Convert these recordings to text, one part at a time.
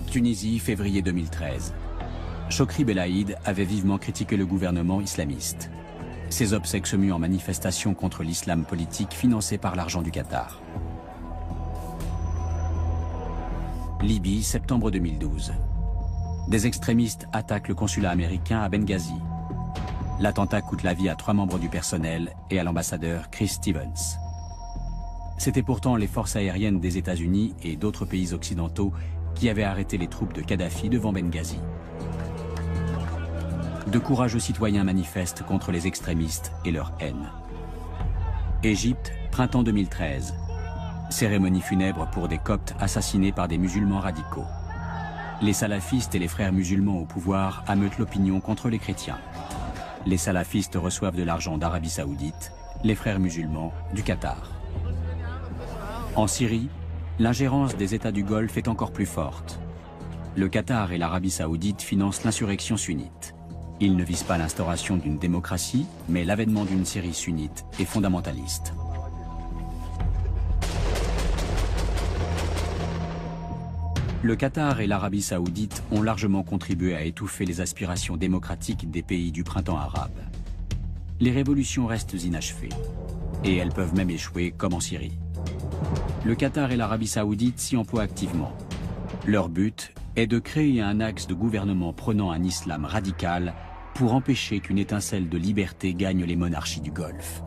Tunisie, février 2013. Chokri Belaïd avait vivement critiqué le gouvernement islamiste. Ses obsèques se muent en manifestation contre l'islam politique financé par l'argent du Qatar. Libye, septembre 2012. Des extrémistes attaquent le consulat américain à Benghazi. L'attentat coûte la vie à 3 membres du personnel et à l'ambassadeur Chris Stevens. C'était pourtant les forces aériennes des États-Unis et d'autres pays occidentaux qui avaient arrêté les troupes de Kadhafi devant Benghazi. De courageux citoyens manifestent contre les extrémistes et leur haine. Égypte, printemps 2013. Cérémonie funèbre pour des Coptes assassinés par des musulmans radicaux. Les salafistes et les frères musulmans au pouvoir ameutent l'opinion contre les chrétiens. Les salafistes reçoivent de l'argent d'Arabie Saoudite, les frères musulmans du Qatar. En Syrie, l'ingérence des États du Golfe est encore plus forte. Le Qatar et l'Arabie Saoudite financent l'insurrection sunnite. Ils ne visent pas l'instauration d'une démocratie, mais l'avènement d'une Syrie sunnite et fondamentaliste. Le Qatar et l'Arabie Saoudite ont largement contribué à étouffer les aspirations démocratiques des pays du printemps arabe. Les révolutions restent inachevées, et elles peuvent même échouer comme en Syrie. Le Qatar et l'Arabie Saoudite s'y emploient activement. Leur but est de créer un axe de gouvernement prônant un islam radical pour empêcher qu'une étincelle de liberté gagne les monarchies du Golfe.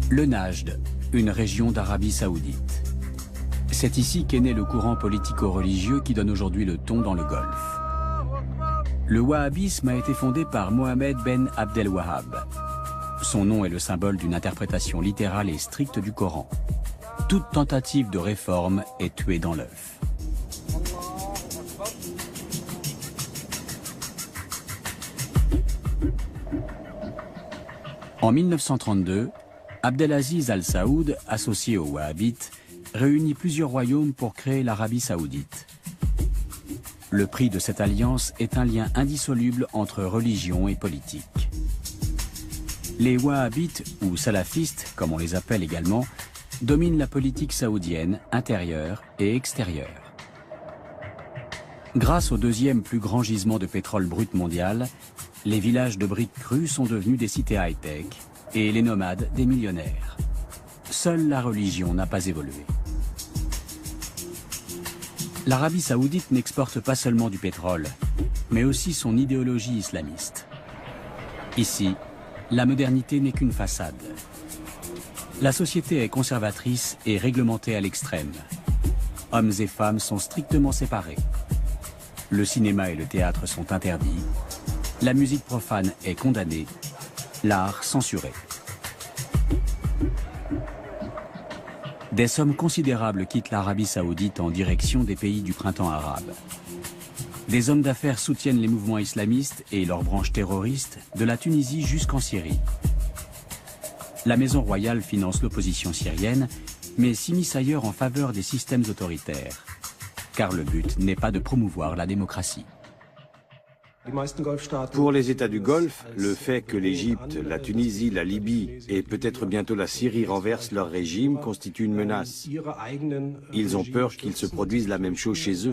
Le Najd, une région d'Arabie Saoudite. C'est ici qu'est né le courant politico-religieux qui donne aujourd'hui le ton dans le Golfe. Le wahhabisme a été fondé par Mohammed ben Abdel Wahhab. Son nom est le symbole d'une interprétation littérale et stricte du Coran. Toute tentative de réforme est tuée dans l'œuf. En 1932, Abdelaziz Al-Saoud, associé aux Wahhabites, réunit plusieurs royaumes pour créer l'Arabie Saoudite. Le prix de cette alliance est un lien indissoluble entre religion et politique. Les Wahhabites, ou salafistes, comme on les appelle également, dominent la politique saoudienne intérieure et extérieure. Grâce au deuxième plus grand gisement de pétrole brut mondial, les villages de briques crues sont devenus des cités high-tech, et les nomades des millionnaires. Seule la religion n'a pas évolué. L'Arabie Saoudite n'exporte pas seulement du pétrole, mais aussi son idéologie islamiste. Ici, la modernité n'est qu'une façade. La société est conservatrice et réglementée à l'extrême. Hommes et femmes sont strictement séparés. Le cinéma et le théâtre sont interdits. La musique profane est condamnée. L'art censuré. Des sommes considérables quittent l'Arabie Saoudite en direction des pays du printemps arabe. Des hommes d'affaires soutiennent les mouvements islamistes et leurs branches terroristes de la Tunisie jusqu'en Syrie. La Maison royale finance l'opposition syrienne, mais s'immisce ailleurs en faveur des systèmes autoritaires. Car le but n'est pas de promouvoir la démocratie. Pour les États du Golfe, le fait que l'Égypte, la Tunisie, la Libye et peut-être bientôt la Syrie renversent leur régime constitue une menace. Ils ont peur qu'il se produise la même chose chez eux.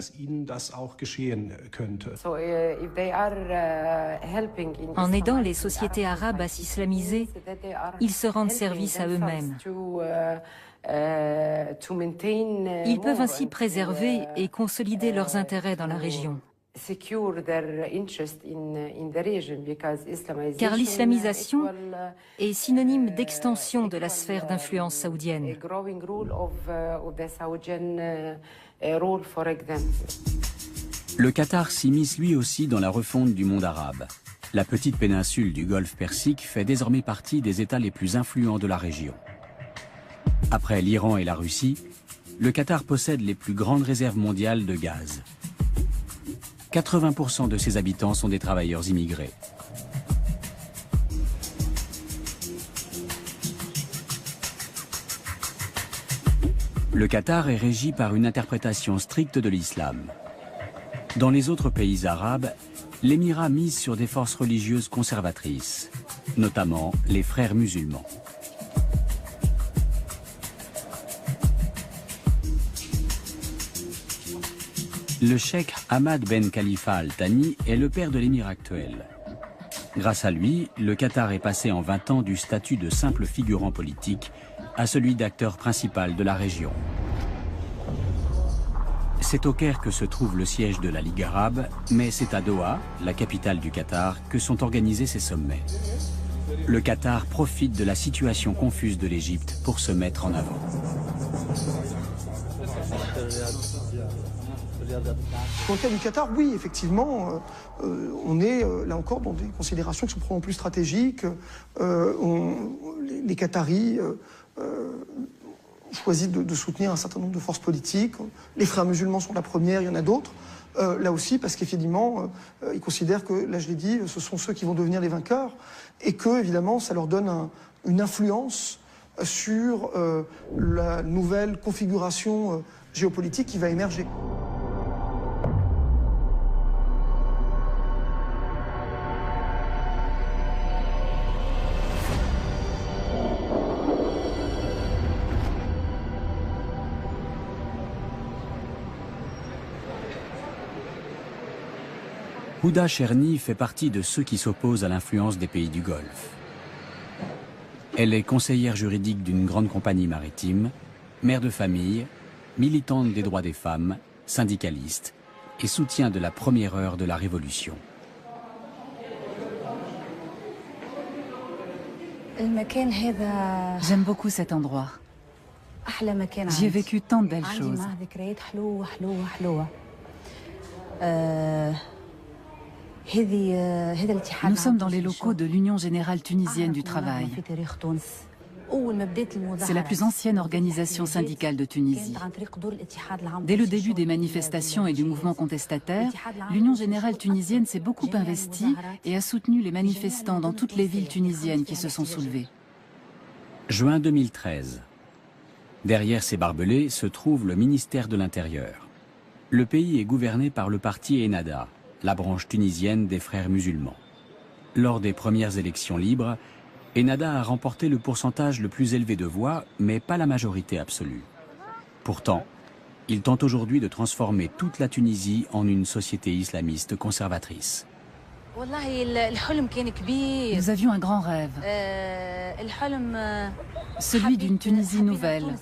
En aidant les sociétés arabes à s'islamiser, ils se rendent service à eux-mêmes. Ils peuvent ainsi préserver et consolider leurs intérêts dans la région. Car l'islamisation est synonyme d'extension de la sphère d'influence saoudienne. Le Qatar s'immisce lui aussi dans la refonte du monde arabe. La petite péninsule du Golfe Persique fait désormais partie des États les plus influents de la région. Après l'Iran et la Russie, le Qatar possède les plus grandes réserves mondiales de gaz. 80% de ses habitants sont des travailleurs immigrés. Le Qatar est régi par une interprétation stricte de l'islam. Dans les autres pays arabes, l'émirat mise sur des forces religieuses conservatrices, notamment les frères musulmans. Le cheikh Hamad Ben Khalifa Al Thani est le père de l'émir actuel. Grâce à lui, le Qatar est passé en 20 ans du statut de simple figurant politique à celui d'acteur principal de la région. C'est au Caire que se trouve le siège de la Ligue arabe, mais c'est à Doha, la capitale du Qatar, que sont organisés ces sommets. Le Qatar profite de la situation confuse de l'Égypte pour se mettre en avant. Dans le cas du Qatar, oui, effectivement, on est là encore dans des considérations qui sont probablement plus stratégiques. Les Qataris choisi de soutenir un certain nombre de forces politiques. Les frères musulmans sont la première, il y en a d'autres. Là aussi, parce qu'évidemment, ils considèrent que, là je l'ai dit, ce sont ceux qui vont devenir les vainqueurs et que, évidemment, ça leur donne une influence sur la nouvelle configuration géopolitique qui va émerger. Houda Cherni fait partie de ceux qui s'opposent à l'influence des pays du Golfe. Elle est conseillère juridique d'une grande compagnie maritime, mère de famille, militante des droits des femmes, syndicaliste et soutient de la première heure de la Révolution. J'aime beaucoup cet endroit. J'y ai vécu tant de belles choses. Nous sommes dans les locaux de l'Union générale tunisienne du travail. C'est la plus ancienne organisation syndicale de Tunisie. Dès le début des manifestations et du mouvement contestataire, l'Union générale tunisienne s'est beaucoup investie et a soutenu les manifestants dans toutes les villes tunisiennes qui se sont soulevées. Juin 2013. Derrière ces barbelés se trouve le ministère de l'Intérieur. Le pays est gouverné par le parti Ennahda, la branche tunisienne des frères musulmans. Lors des premières élections libres, Ennahda a remporté le pourcentage le plus élevé de voix, mais pas la majorité absolue. Pourtant, il tente aujourd'hui de transformer toute la Tunisie en une société islamiste conservatrice. Nous avions un grand rêve, celui d'une Tunisie nouvelle,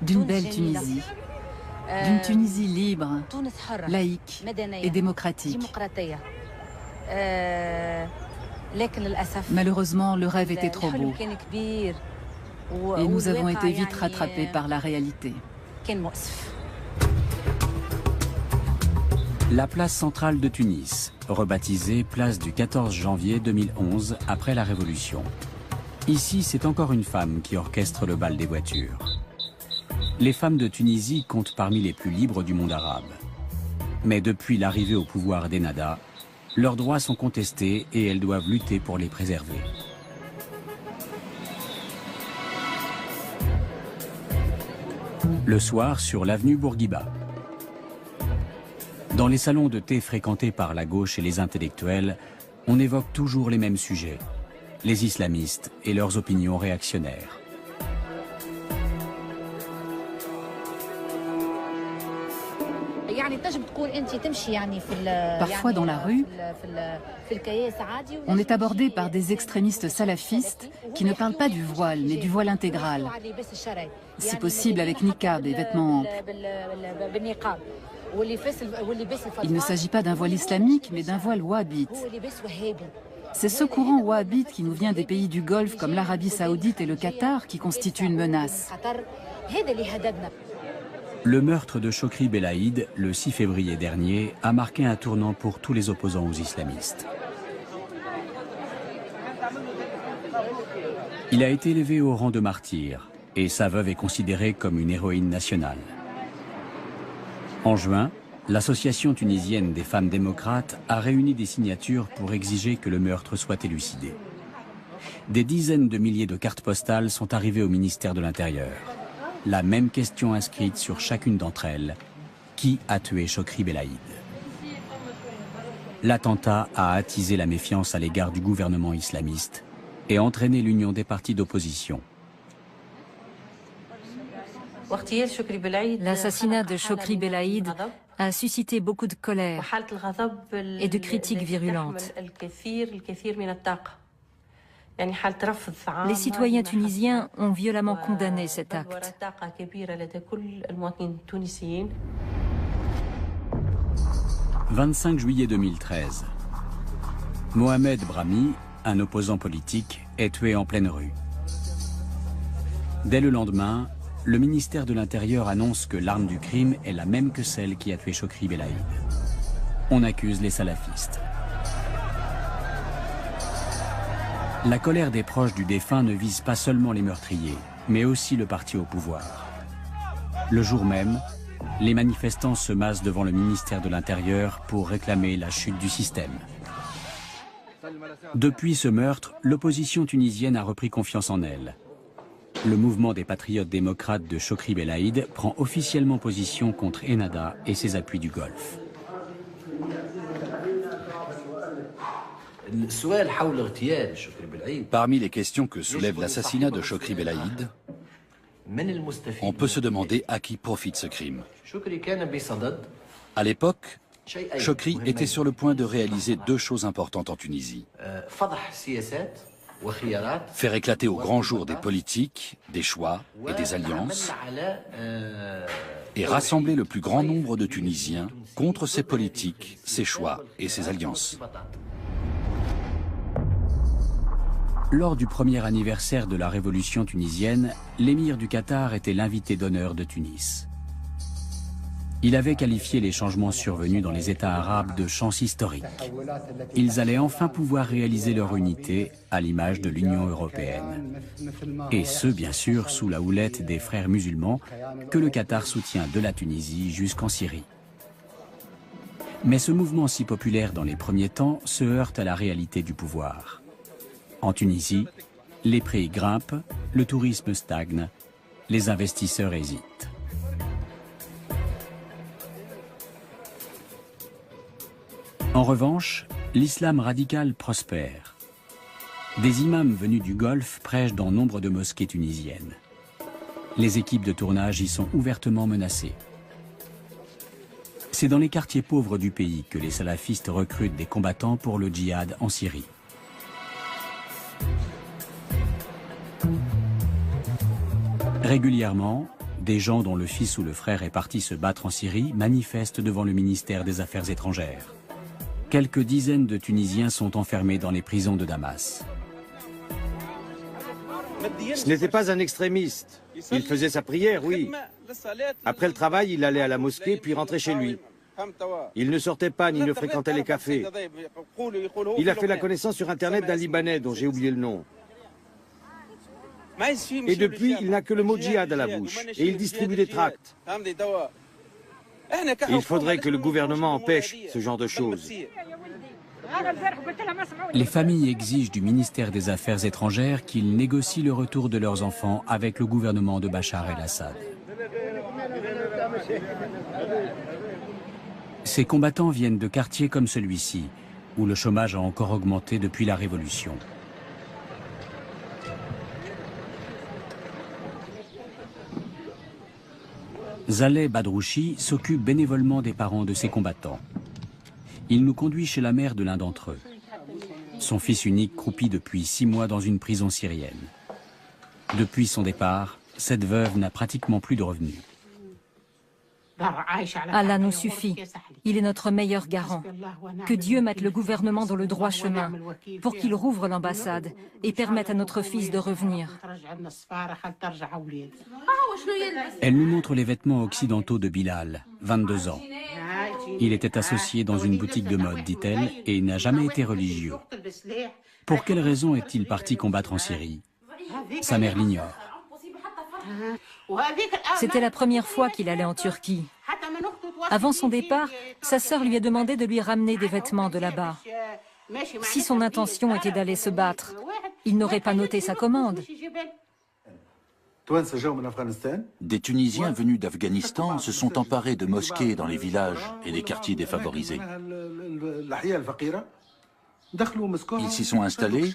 d'une belle Tunisie. D'une Tunisie libre, laïque et démocratique. Malheureusement, le rêve était trop beau. Et nous avons été vite rattrapés par la réalité. La place centrale de Tunis, rebaptisée place du 14 janvier 2011 après la Révolution. Ici, c'est encore une femme qui orchestre le bal des voitures. Les femmes de Tunisie comptent parmi les plus libres du monde arabe. Mais depuis l'arrivée au pouvoir d'Ennahda, leurs droits sont contestés et elles doivent lutter pour les préserver. Le soir, sur l'avenue Bourguiba. Dans les salons de thé fréquentés par la gauche et les intellectuels, on évoque toujours les mêmes sujets, les islamistes et leurs opinions réactionnaires. Parfois dans la rue, on est abordé par des extrémistes salafistes qui ne parlent pas du voile, mais du voile intégral. Si possible avec niqab et vêtements amples. Il ne s'agit pas d'un voile islamique, mais d'un voile wahhabite. C'est ce courant wahhabite qui nous vient des pays du Golfe comme l'Arabie saoudite et le Qatar qui constitue une menace. Le meurtre de Chokri Belaïd, le 6 février dernier, a marqué un tournant pour tous les opposants aux islamistes. Il a été élevé au rang de martyr et sa veuve est considérée comme une héroïne nationale. En juin, l'Association tunisienne des femmes démocrates a réuni des signatures pour exiger que le meurtre soit élucidé. Des dizaines de milliers de cartes postales sont arrivées au ministère de l'Intérieur. La même question inscrite sur chacune d'entre elles. Qui a tué Chokri Belaïd? L'attentat a attisé la méfiance à l'égard du gouvernement islamiste et entraîné l'union des partis d'opposition. L'assassinat de Chokri Belaïd a suscité beaucoup de colère et de critiques virulentes. Les citoyens tunisiens ont violemment condamné cet acte. 25 juillet 2013. Mohamed Brahmi, un opposant politique, est tué en pleine rue. Dès le lendemain, le ministère de l'Intérieur annonce que l'arme du crime est la même que celle qui a tué Chokri Belaïd. On accuse les salafistes. La colère des proches du défunt ne vise pas seulement les meurtriers, mais aussi le parti au pouvoir. Le jour même, les manifestants se massent devant le ministère de l'Intérieur pour réclamer la chute du système. Depuis ce meurtre, l'opposition tunisienne a repris confiance en elle. Le mouvement des patriotes démocrates de Chokri Belaïd prend officiellement position contre Ennahda et ses appuis du Golfe. Parmi les questions que soulève l'assassinat de Chokri Belaïd, on peut se demander à qui profite ce crime. À l'époque, Chokri était sur le point de réaliser deux choses importantes en Tunisie. Faire éclater au grand jour des politiques, des choix et des alliances, et rassembler le plus grand nombre de Tunisiens contre ces politiques, ces choix et ces alliances. Lors du premier anniversaire de la révolution tunisienne, l'émir du Qatar était l'invité d'honneur de Tunis. Il avait qualifié les changements survenus dans les États arabes de chance historique. Ils allaient enfin pouvoir réaliser leur unité à l'image de l'Union européenne. Et ce, bien sûr, sous la houlette des frères musulmans que le Qatar soutient de la Tunisie jusqu'en Syrie. Mais ce mouvement si populaire dans les premiers temps se heurte à la réalité du pouvoir. En Tunisie, les prix grimpent, le tourisme stagne, les investisseurs hésitent. En revanche, l'islam radical prospère. Des imams venus du Golfe prêchent dans nombre de mosquées tunisiennes. Les équipes de tournage y sont ouvertement menacées. C'est dans les quartiers pauvres du pays que les salafistes recrutent des combattants pour le djihad en Syrie. Régulièrement, des gens dont le fils ou le frère est parti se battre en Syrie manifestent devant le ministère des Affaires étrangères. Quelques dizaines de Tunisiens sont enfermés dans les prisons de Damas. Ce n'était pas un extrémiste. Il faisait sa prière, oui. Après le travail, il allait à la mosquée puis rentrait chez lui. Il ne sortait pas ni ne fréquentait les cafés. Il a fait la connaissance sur Internet d'un Libanais dont j'ai oublié le nom. Et depuis, il n'a que le mot djihad à la bouche et il distribue des tracts. Il faudrait que le gouvernement empêche ce genre de choses. Les familles exigent du ministère des Affaires étrangères qu'il négocie le retour de leurs enfants avec le gouvernement de Bachar el-Assad. Ces combattants viennent de quartiers comme celui-ci, où le chômage a encore augmenté depuis la Révolution. Zaleh Badrouchi s'occupe bénévolement des parents de ces combattants. Il nous conduit chez la mère de l'un d'entre eux. Son fils unique croupit depuis 6 mois dans une prison syrienne. Depuis son départ, cette veuve n'a pratiquement plus de revenus. Allah nous suffit. Il est notre meilleur garant. Que Dieu mette le gouvernement dans le droit chemin pour qu'il rouvre l'ambassade et permette à notre fils de revenir. Elle nous montre les vêtements occidentaux de Bilal, 22 ans. Il était associé dans une boutique de mode, dit-elle, et n'a jamais été religieux. Pour quelle raison est-il parti combattre en Syrie? Sa mère l'ignore. C'était la première fois qu'il allait en Turquie. Avant son départ, sa sœur lui a demandé de lui ramener des vêtements de là-bas. Si son intention était d'aller se battre, il n'aurait pas noté sa commande. Des Tunisiens venus d'Afghanistan se sont emparés de mosquées dans les villages et les quartiers défavorisés. Ils s'y sont installés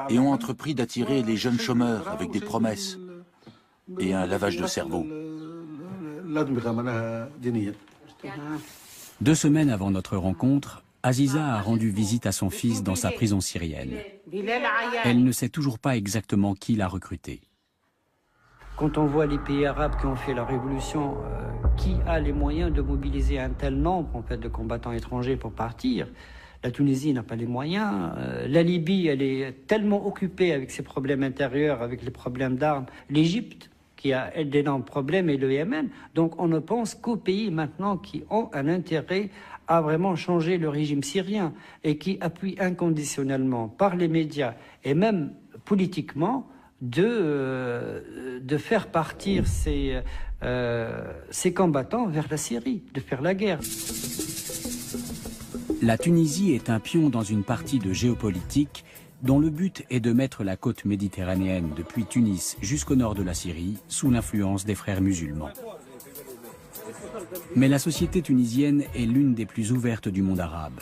et ont entrepris d'attirer les jeunes chômeurs avec des promesses et un lavage de cerveau. 2 semaines avant notre rencontre, Aziza a rendu visite à son fils dans sa prison syrienne. Elle ne sait toujours pas exactement qui l'a recruté. Quand on voit les pays arabes qui ont fait la révolution, qui a les moyens de mobiliser un tel nombre en fait, de combattants étrangers pour partir? La Tunisie n'a pas les moyens. La Libye, elle est tellement occupée avec ses problèmes intérieurs, avec les problèmes d'armes. L'Égypte, qui a d'énormes problèmes, et le Yémen. Donc on ne pense qu'aux pays maintenant qui ont un intérêt à vraiment changer le régime syrien et qui appuient inconditionnellement par les médias et même politiquement de faire partir ces combattants vers la Syrie, de faire la guerre. La Tunisie est un pion dans une partie de géopolitique dont le but est de mettre la côte méditerranéenne depuis Tunis jusqu'au nord de la Syrie sous l'influence des frères musulmans. Mais la société tunisienne est l'une des plus ouvertes du monde arabe.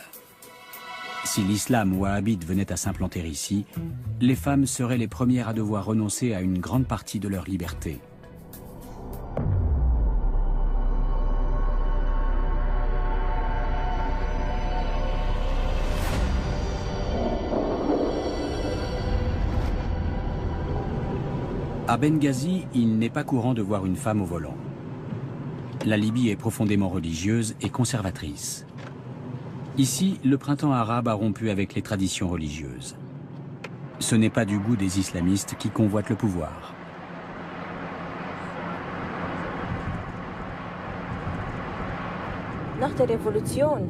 Si l'islam wahhabite venait à s'implanter ici, les femmes seraient les premières à devoir renoncer à une grande partie de leur liberté. À Benghazi, il n'est pas courant de voir une femme au volant. La Libye est profondément religieuse et conservatrice. Ici, le printemps arabe a rompu avec les traditions religieuses. Ce n'est pas du goût des islamistes qui convoitent le pouvoir.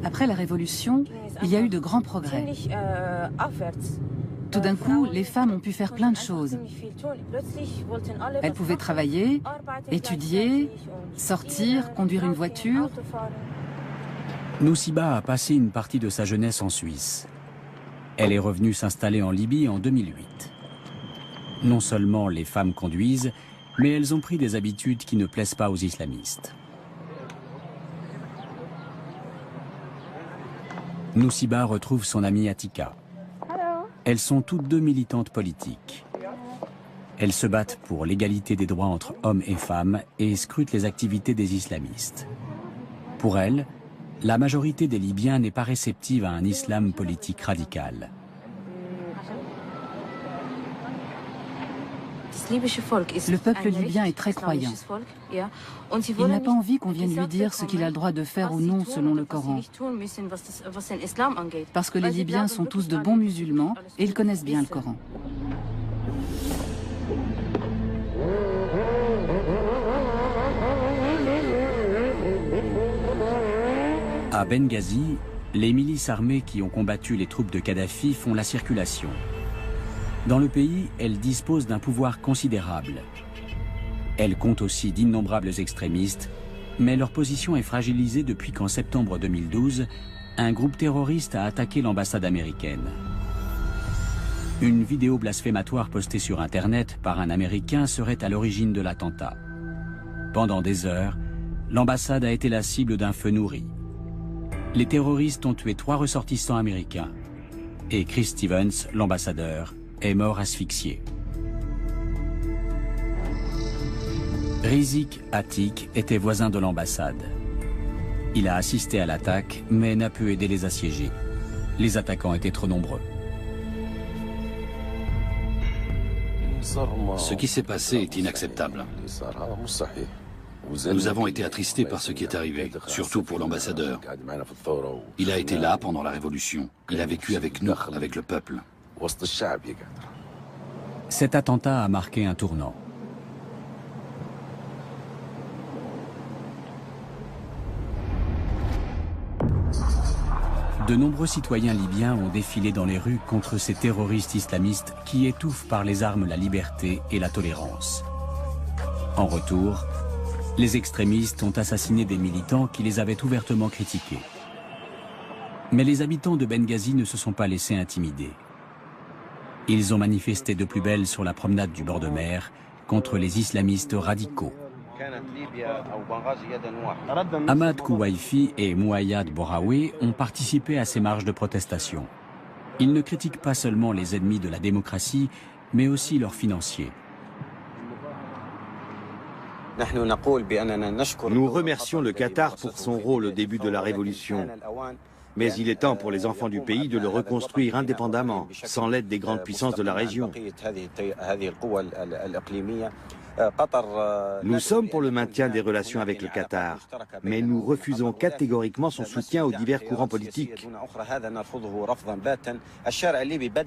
Après la Révolution, il y a eu de grands progrès. Tout d'un coup, les femmes ont pu faire plein de choses. Elles pouvaient travailler, étudier, sortir, conduire une voiture. Nousiba a passé une partie de sa jeunesse en Suisse. Elle est revenue s'installer en Libye en 2008. Non seulement les femmes conduisent, mais elles ont pris des habitudes qui ne plaisent pas aux islamistes. Nousiba retrouve son amie Atika. Elles sont toutes deux militantes politiques. Elles se battent pour l'égalité des droits entre hommes et femmes et scrutent les activités des islamistes. Pour elles, la majorité des Libyens n'est pas réceptive à un islam politique radical. Le peuple libyen est très croyant. Il n'a pas envie qu'on vienne lui dire ce qu'il a le droit de faire ou non selon le Coran. Parce que les Libyens sont tous de bons musulmans et ils connaissent bien le Coran. À Benghazi, les milices armées qui ont combattu les troupes de Kadhafi font la circulation. Dans le pays, elles disposent d'un pouvoir considérable. Elles comptent aussi d'innombrables extrémistes, mais leur position est fragilisée depuis qu'en septembre 2012, un groupe terroriste a attaqué l'ambassade américaine. Une vidéo blasphématoire postée sur Internet par un Américain serait à l'origine de l'attentat. Pendant des heures, l'ambassade a été la cible d'un feu nourri. Les terroristes ont tué 3 ressortissants américains. Et Chris Stevens, l'ambassadeur, est mort asphyxié. Rizik Atik était voisin de l'ambassade. Il a assisté à l'attaque, mais n'a pu aider les assiégés. Les attaquants étaient trop nombreux. Ce qui s'est passé est inacceptable. Nous avons été attristés par ce qui est arrivé, surtout pour l'ambassadeur. Il a été là pendant la Révolution. Il a vécu avec nous, avec le peuple. Cet attentat a marqué un tournant. De nombreux citoyens libyens ont défilé dans les rues contre ces terroristes islamistes qui étouffent par les armes la liberté et la tolérance. En retour, les extrémistes ont assassiné des militants qui les avaient ouvertement critiqués. Mais les habitants de Benghazi ne se sont pas laissés intimider. Ils ont manifesté de plus belle sur la promenade du bord de mer contre les islamistes radicaux. Ahmad Kouwaifi et Mouayyad Boraoui ont participé à ces marches de protestation. Ils ne critiquent pas seulement les ennemis de la démocratie, mais aussi leurs financiers. Nous remercions le Qatar pour son rôle au début de la révolution. Mais il est temps pour les enfants du pays de le reconstruire indépendamment, sans l'aide des grandes puissances de la région. Nous sommes pour le maintien des relations avec le Qatar, mais nous refusons catégoriquement son soutien aux divers courants politiques.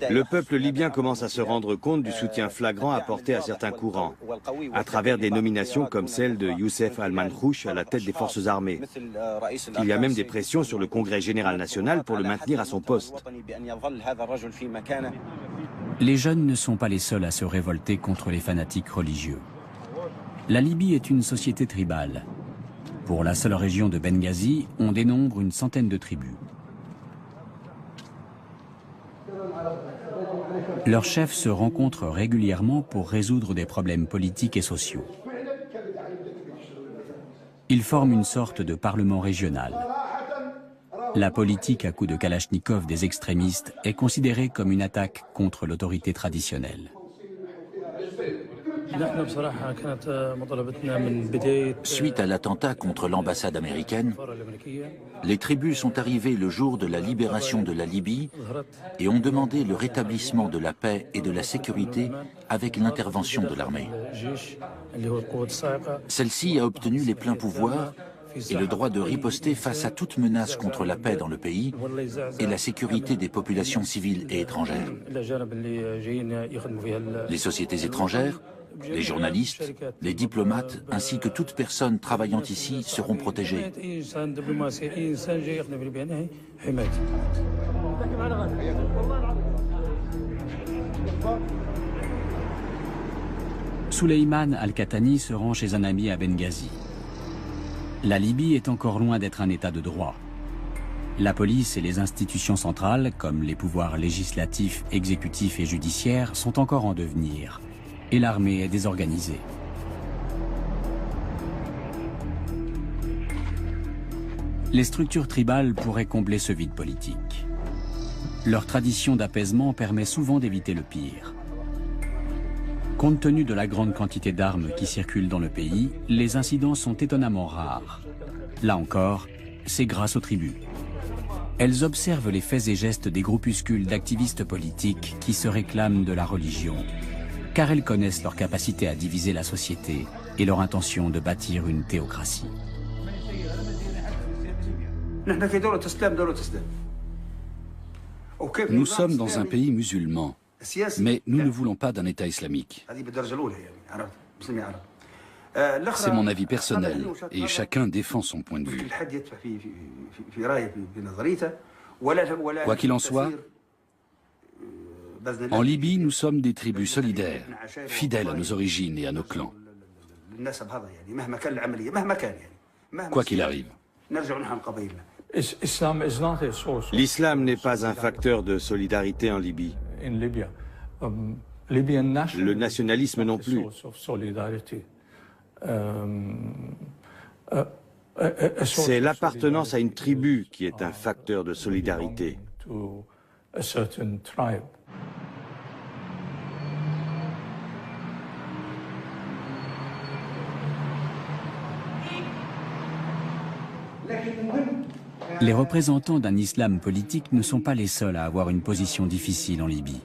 Le peuple libyen commence à se rendre compte du soutien flagrant apporté à certains courants, à travers des nominations comme celle de Youssef Al-Mankhouch à la tête des forces armées. Il y a même des pressions sur le Congrès général national pour le maintenir à son poste. Les jeunes ne sont pas les seuls à se révolter contre les fanatiques religieux. La Libye est une société tribale. Pour la seule région de Benghazi, on dénombre une centaine de tribus. Leurs chefs se rencontrent régulièrement pour résoudre des problèmes politiques et sociaux. Ils forment une sorte de parlement régional. La politique à coups de Kalachnikov des extrémistes est considérée comme une attaque contre l'autorité traditionnelle. Suite à l'attentat contre l'ambassade américaine, les tribus sont arrivées le jour de la libération de la Libye et ont demandé le rétablissement de la paix et de la sécurité avec l'intervention de l'armée. Celle-ci a obtenu les pleins pouvoirs et le droit de riposter face à toute menace contre la paix dans le pays et la sécurité des populations civiles et étrangères. Les sociétés étrangères, les journalistes, les diplomates, ainsi que toute personne travaillant ici seront protégés. Souleyman Al-Qahtani se rend chez un ami à Benghazi. La Libye est encore loin d'être un état de droit. La police et les institutions centrales, comme les pouvoirs législatifs, exécutifs et judiciaires, sont encore en devenir. Et l'armée est désorganisée. Les structures tribales pourraient combler ce vide politique. Leur tradition d'apaisement permet souvent d'éviter le pire. Compte tenu de la grande quantité d'armes qui circulent dans le pays, les incidents sont étonnamment rares. Là encore, c'est grâce aux tribus. Elles observent les faits et gestes des groupuscules d'activistes politiques qui se réclament de la religion, car elles connaissent leur capacité à diviser la société et leur intention de bâtir une théocratie. Nous sommes dans un pays musulman, mais nous ne voulons pas d'un État islamique. C'est mon avis personnel, et chacun défend son point de vue. Quoi qu'il en soit, en Libye, nous sommes des tribus solidaires, fidèles à nos origines et à nos clans. Quoi qu'il arrive. L'islam n'est pas un facteur de solidarité en Libye. Le nationalisme non plus. C'est l'appartenance à une tribu qui est un facteur de solidarité. Les représentants d'un islam politique ne sont pas les seuls à avoir une position difficile en Libye.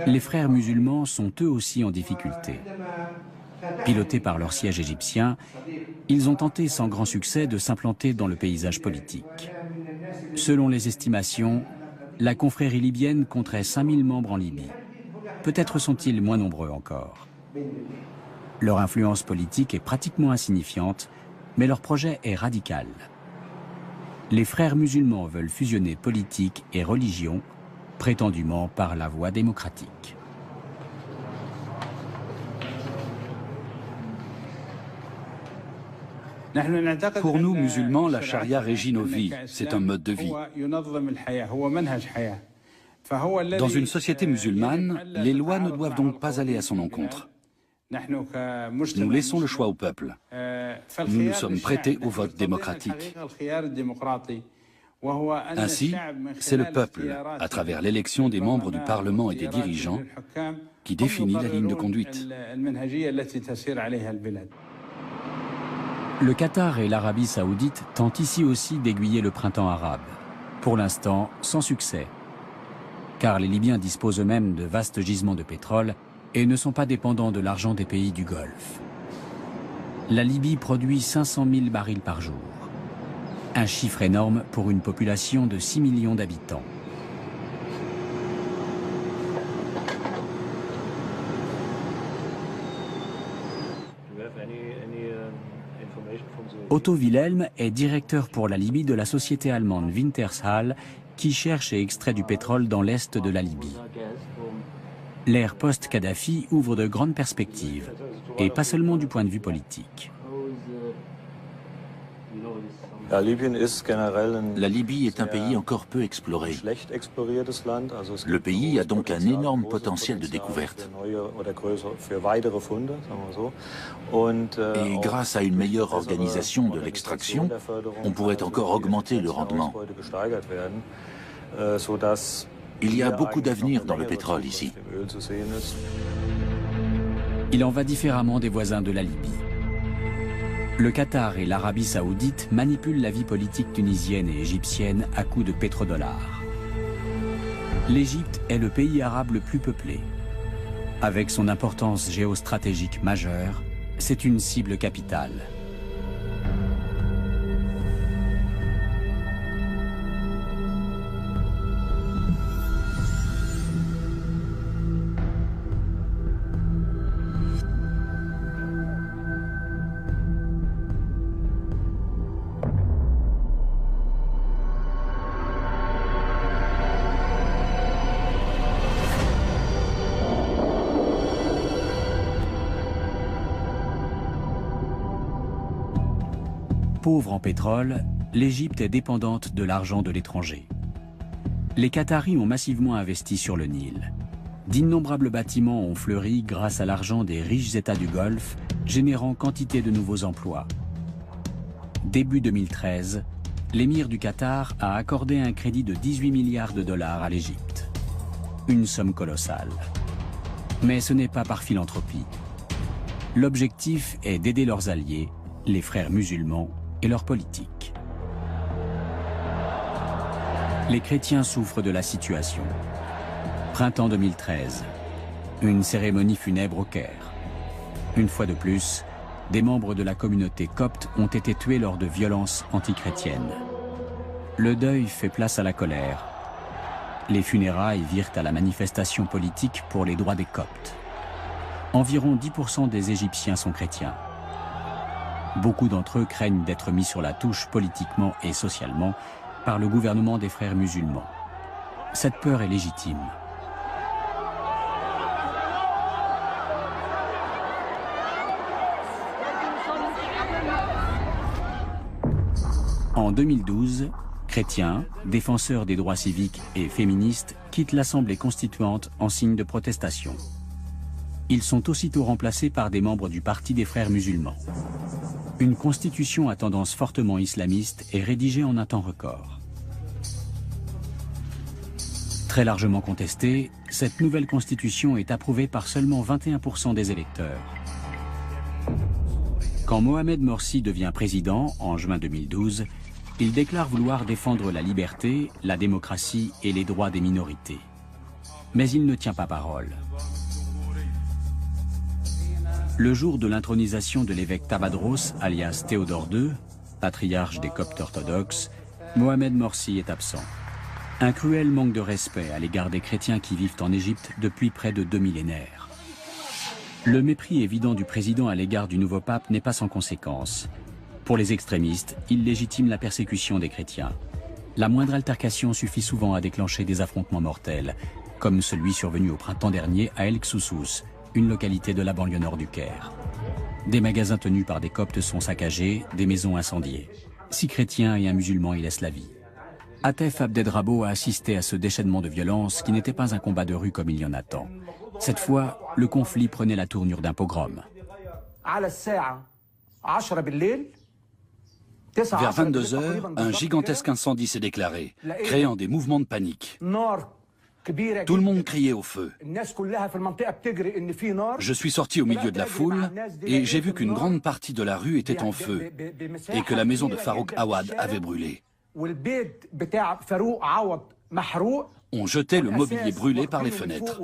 Les frères musulmans sont eux aussi en difficulté. Pilotés par leur siège égyptien, ils ont tenté sans grand succès de s'implanter dans le paysage politique. Selon les estimations, la confrérie libyenne compterait 5000 membres en Libye. Peut-être sont-ils moins nombreux encore. Leur influence politique est pratiquement insignifiante, mais leur projet est radical. Les frères musulmans veulent fusionner politique et religion, prétendument par la voie démocratique. Pour nous, musulmans, la charia régit nos vies. C'est un mode de vie. Dans une société musulmane, les lois ne doivent donc pas aller à son encontre. Nous laissons le choix au peuple. Nous nous sommes prêtés au vote démocratique. Ainsi, c'est le peuple, à travers l'élection des membres du Parlement et des dirigeants, qui définit la ligne de conduite. Le Qatar et l'Arabie saoudite tentent ici aussi d'aiguiller le printemps arabe. Pour l'instant, sans succès. Car les Libyens disposent eux-mêmes de vastes gisements de pétrole et ne sont pas dépendants de l'argent des pays du Golfe. La Libye produit 500 000 barils par jour. Un chiffre énorme pour une population de 6 millions d'habitants. Otto Wilhelm est directeur pour la Libye de la société allemande Wintershall qui cherche et extrait du pétrole dans l'est de la Libye. L'ère post-Kadhafi ouvre de grandes perspectives, et pas seulement du point de vue politique. La Libye est un pays encore peu exploré. Le pays a donc un énorme potentiel de découverte. Et grâce à une meilleure organisation de l'extraction, on pourrait encore augmenter le rendement. Il y a beaucoup d'avenir dans le pétrole ici. Il en va différemment des voisins de la Libye. Le Qatar et l'Arabie saoudite manipulent la vie politique tunisienne et égyptienne à coups de pétrodollars. L'Égypte est le pays arabe le plus peuplé. Avec son importance géostratégique majeure, c'est une cible capitale. Pauvre en pétrole, l'Égypte est dépendante de l'argent de l'étranger. Les Qataris ont massivement investi sur le Nil. D'innombrables bâtiments ont fleuri grâce à l'argent des riches États du Golfe, générant quantité de nouveaux emplois. Début 2013, l'émir du Qatar a accordé un crédit de 18 milliards de dollars à l'Égypte. Une somme colossale. Mais ce n'est pas par philanthropie. L'objectif est d'aider leurs alliés, les frères musulmans, et leur politique. Les chrétiens souffrent de la situation. Printemps 2013. Une cérémonie funèbre au Caire. Une fois de plus, des membres de la communauté copte ont été tués lors de violences antichrétiennes. Le deuil fait place à la colère. Les funérailles virent à la manifestation politique pour les droits des coptes. Environ 10% des Égyptiens sont chrétiens. Beaucoup d'entre eux craignent d'être mis sur la touche politiquement et socialement par le gouvernement des frères musulmans. Cette peur est légitime. En 2012, chrétiens, défenseurs des droits civiques et féministes quittent l'Assemblée constituante en signe de protestation. Ils sont aussitôt remplacés par des membres du Parti des frères musulmans. Une constitution à tendance fortement islamiste est rédigée en un temps record. Très largement contestée, cette nouvelle constitution est approuvée par seulement 21% des électeurs. Quand Mohamed Morsi devient président, en juin 2012, il déclare vouloir défendre la liberté, la démocratie et les droits des minorités. Mais il ne tient pas parole. Le jour de l'intronisation de l'évêque Tabadros, alias Théodore II, patriarche des Coptes orthodoxes, Mohamed Morsi est absent. Un cruel manque de respect à l'égard des chrétiens qui vivent en Égypte depuis près de 2 millénaires. Le mépris évident du président à l'égard du nouveau pape n'est pas sans conséquence. Pour les extrémistes, il légitime la persécution des chrétiens. La moindre altercation suffit souvent à déclencher des affrontements mortels, comme celui survenu au printemps dernier à El Ksoussous, une localité de la banlieue nord du Caire. Des magasins tenus par des coptes sont saccagés, des maisons incendiées. 6 chrétiens et un musulman y laissent la vie. Atef Abdedrabo a assisté à ce déchaînement de violence qui n'était pas un combat de rue comme il y en a tant. Cette fois, le conflit prenait la tournure d'un pogrom. Vers 22 h, un gigantesque incendie s'est déclaré, créant des mouvements de panique. Tout le monde criait au feu. Je suis sorti au milieu de la foule et j'ai vu qu'une grande partie de la rue était en feu et que la maison de Farouk Awad avait brûlé. On jetait le mobilier brûlé par les fenêtres.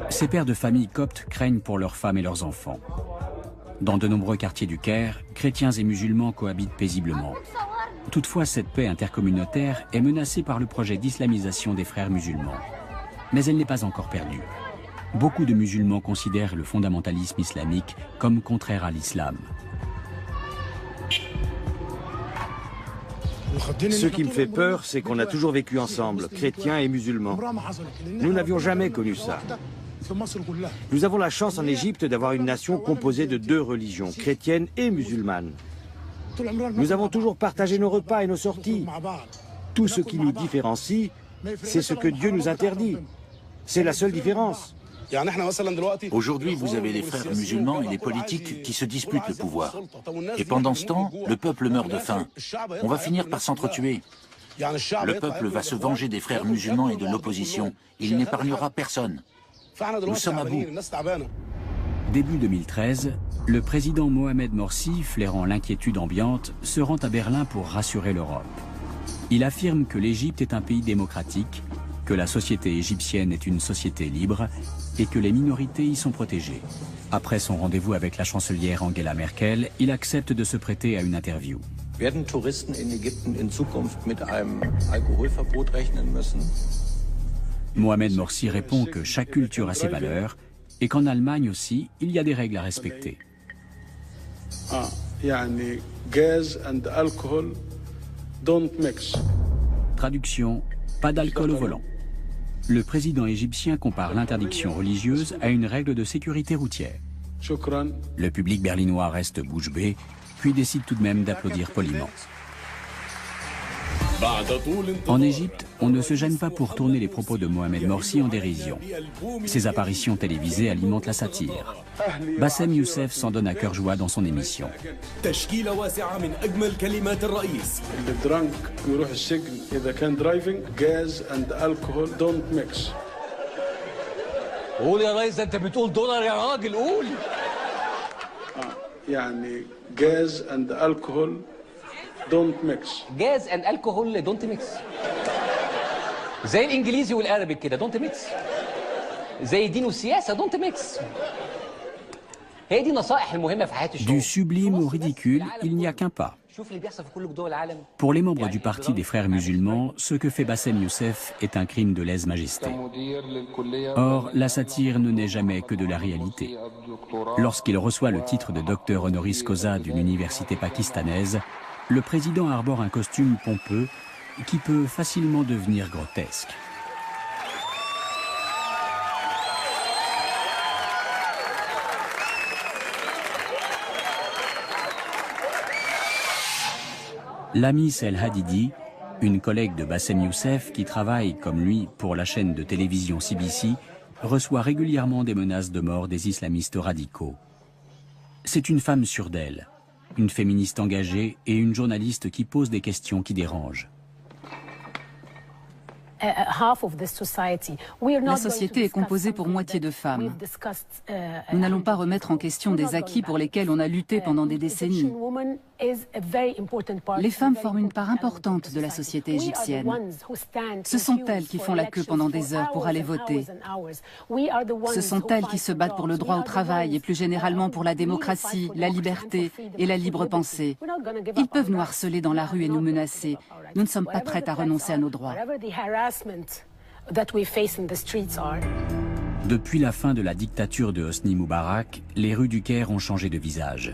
Ces pères de famille coptes craignent pour leurs femmes et leurs enfants. Dans de nombreux quartiers du Caire, chrétiens et musulmans cohabitent paisiblement. Toutefois, cette paix intercommunautaire est menacée par le projet d'islamisation des frères musulmans. Mais elle n'est pas encore perdue. Beaucoup de musulmans considèrent le fondamentalisme islamique comme contraire à l'islam. Ce qui me fait peur, c'est qu'on a toujours vécu ensemble, chrétiens et musulmans. Nous n'avions jamais connu ça. Nous avons la chance en Égypte d'avoir une nation composée de 2 religions, chrétienne et musulmane. Nous avons toujours partagé nos repas et nos sorties. Tout ce qui nous différencie, c'est ce que Dieu nous interdit. C'est la seule différence. Aujourd'hui, vous avez les frères musulmans et les politiques qui se disputent le pouvoir. Et pendant ce temps, le peuple meurt de faim. On va finir par s'entretuer. Le peuple va se venger des frères musulmans et de l'opposition. Il n'épargnera personne. Nous sommes à bout. Début 2013, le président Mohamed Morsi, flairant l'inquiétude ambiante, se rend à Berlin pour rassurer l'Europe. Il affirme que l'Égypte est un pays démocratique, que la société égyptienne est une société libre et que les minorités y sont protégées. Après son rendez-vous avec la chancelière Angela Merkel, il accepte de se prêter à une interview. Werden Touristen in Ägypten in Zukunft mit einem Alkoholverbot rechnen müssen? Mohamed Morsi répond que chaque culture a ses valeurs et qu'en Allemagne aussi, il y a des règles à respecter. Traduction, pas d'alcool au volant. Le président égyptien compare l'interdiction religieuse à une règle de sécurité routière. Le public berlinois reste bouche bée, puis décide tout de même d'applaudir poliment. En Égypte, on ne se gêne pas pour tourner les propos de Mohamed Morsi en dérision. Ses apparitions télévisées alimentent la satire. Bassem Youssef s'en donne à cœur joie dans son émission. don't mix. Gas and alcohol don't mix. زي الانجليزي والعربي كده don't mix. زي الدين والسياسه don't mix. هي دي نصائح المهمه في حياه الشعوب. Du sublime au ridicule, il n'y a qu'un pas. Pour les membres du parti des frères musulmans, ce que fait Bassem Youssef est un crime de lèse-majesté. Or, la satire ne naît jamais que de la réalité. Lorsqu'il reçoit le titre de docteur honoris causa d'une université pakistanaise, le président arbore un costume pompeux qui peut facilement devenir grotesque. Lamis El Hadidi, une collègue de Bassem Youssef qui travaille comme lui pour la chaîne de télévision CBC, reçoit régulièrement des menaces de mort des islamistes radicaux. C'est une femme sûre d'elle, une féministe engagée et une journaliste qui pose des questions qui dérangent. La société est composée pour moitié de femmes. Nous n'allons pas remettre en question des acquis pour lesquels on a lutté pendant des décennies. Les femmes forment une part importante de la société égyptienne. Ce sont elles qui font la queue pendant des heures pour aller voter. Ce sont elles qui se battent pour le droit au travail et plus généralement pour la démocratie, la liberté et la libre pensée. Ils peuvent nous harceler dans la rue et nous menacer. Nous ne sommes pas prêtes à renoncer à nos droits. Depuis la fin de la dictature de Hosni Moubarak, les rues du Caire ont changé de visage.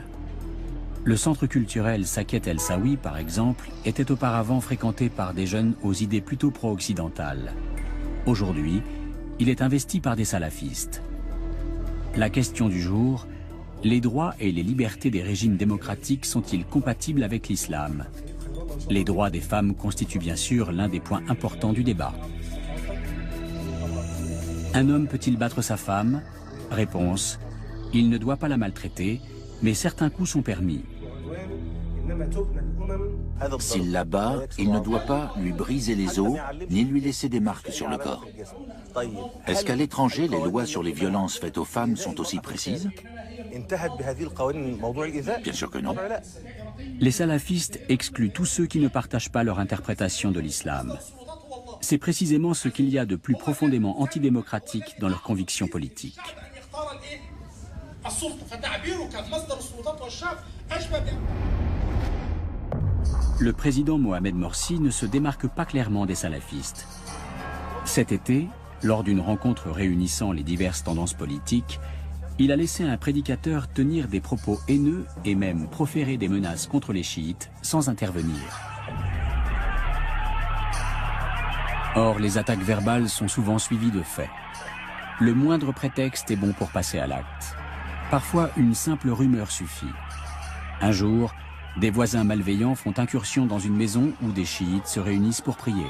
Le centre culturel Saket El Sawi, par exemple, était auparavant fréquenté par des jeunes aux idées plutôt pro-occidentales. Aujourd'hui, il est investi par des salafistes. La question du jour, les droits et les libertés des régimes démocratiques sont-ils compatibles avec l'islam? Les droits des femmes constituent bien sûr l'un des points importants du débat. Un homme peut-il battre sa femme? Réponse: il ne doit pas la maltraiter, mais certains coups sont permis. S'il la bat, il ne doit pas lui briser les os, ni lui laisser des marques sur le corps. Est-ce qu'à l'étranger, les lois sur les violences faites aux femmes sont aussi précises? Bien sûr que non. Les salafistes excluent tous ceux qui ne partagent pas leur interprétation de l'islam. C'est précisément ce qu'il y a de plus profondément antidémocratique dans leurs convictions politiques. Le président Mohamed Morsi ne se démarque pas clairement des salafistes. Cet été, lors d'une rencontre réunissant les diverses tendances politiques, il a laissé un prédicateur tenir des propos haineux et même proférer des menaces contre les chiites sans intervenir. Or, les attaques verbales sont souvent suivies de faits. Le moindre prétexte est bon pour passer à l'acte. Parfois, une simple rumeur suffit. Un jour, des voisins malveillants font incursion dans une maison où des chiites se réunissent pour prier.